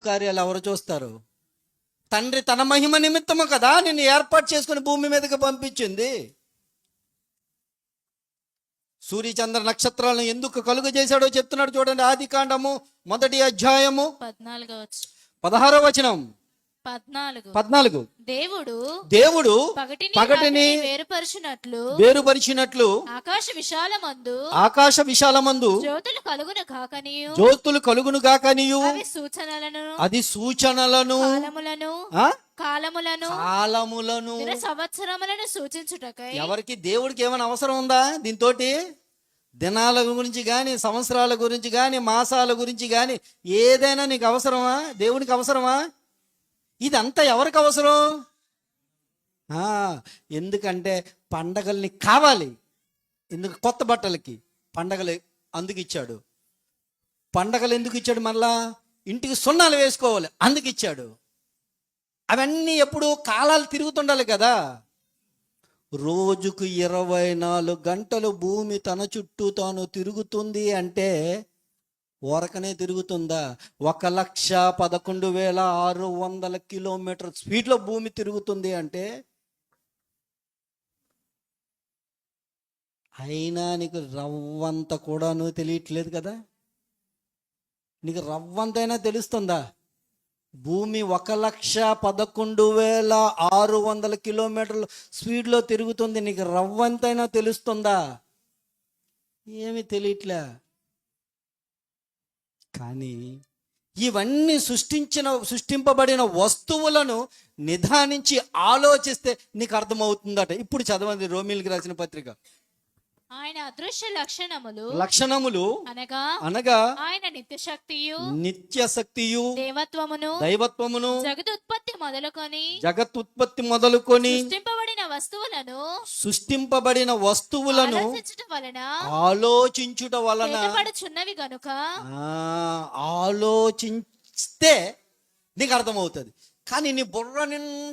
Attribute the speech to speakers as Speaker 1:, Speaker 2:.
Speaker 1: కార్యాలు ఎవరు చూస్తారు? తండ్రి తన మహిమ నిమిత్తము కదా నిన్ను ఏర్పాటు చేసుకుని భూమి మీదకి పంపించింది. సూర్యచంద్ర నక్షత్రాలను ఎందుకు కలుగు చేశాడో చెప్తున్నాడు చూడండి. ఆదికాండము 1వ అధ్యాయము 16వ వచనం. 14 దేవుడు పగటిని వేరుపరిచినట్లు ఆకాశ విశాలమందు జ్యోతులు కలుగును గాకనియు అది సూచనలను కాలములను
Speaker 2: సంవత్సరములను సూచించుటకై.
Speaker 1: ఎవరికి దేవుడికి ఏమైనా అవసరం ఉందా దీంతోటి? దినాల గురించి కానీ, సంవత్సరాల గురించి కానీ, మాసాల గురించి కానీ ఏదైనా నీకు అవసరమా? దేవునికి అవసరమా? ఇదంతా ఎవరికి అవసరం? ఎందుకంటే పండగల్ని కావాలి. ఎందుకు? కొత్త బట్టలకి పండగలు అందుకు ఇచ్చాడు. పండగలు ఎందుకు ఇచ్చాడు? మళ్ళా ఇంటికి సున్నాలు వేసుకోవాలి అందుకు ఇచ్చాడు. అవన్నీ ఎప్పుడు కాలాలు తిరుగుతుండాలి కదా. రోజుకు 24 గంటలు భూమి తన చుట్టూ తాను తిరుగుతుంది అంటే ఊరకనే తిరుగుతుందా? 1,11,600 కిలోమీటర్ స్పీడ్లో భూమి తిరుగుతుంది అంటే, అయినా నీకు రవ్వంత కూడా నువ్వు తెలియట్లేదు కదా. నీకు రవ్వంతైనా తెలుస్తుందా? భూమి 1,11,600 కిలోమీటర్ల స్పీడ్లో తిరుగుతుంది. నీకు రవ్వంతైనా తెలుస్తుందా? ఏమీ తెలియట్లే. కానీ ఇవన్నీ సృష్టింపబడిన వస్తువులను నిదానించి ఆలోచిస్తే నీకు అర్థమవుతుందట. ఇప్పుడు చదవండి రోమీయులకు రాసిన పత్రిక.
Speaker 2: ఆయన అదృశ్య
Speaker 1: లక్షణములు అనగా
Speaker 2: ఆయన
Speaker 1: నిత్యశక్తియు
Speaker 2: దైవత్వమును
Speaker 1: జగతుత్పత్తి మొదలుకొని
Speaker 2: సృష్టింపబడిన వస్తువులను
Speaker 1: ఆలోచించుట వలన
Speaker 2: గనుక
Speaker 1: ఆలోచిస్తే నీకు అర్థమవుతుంది. కానీ నీ బుర్ర నిండా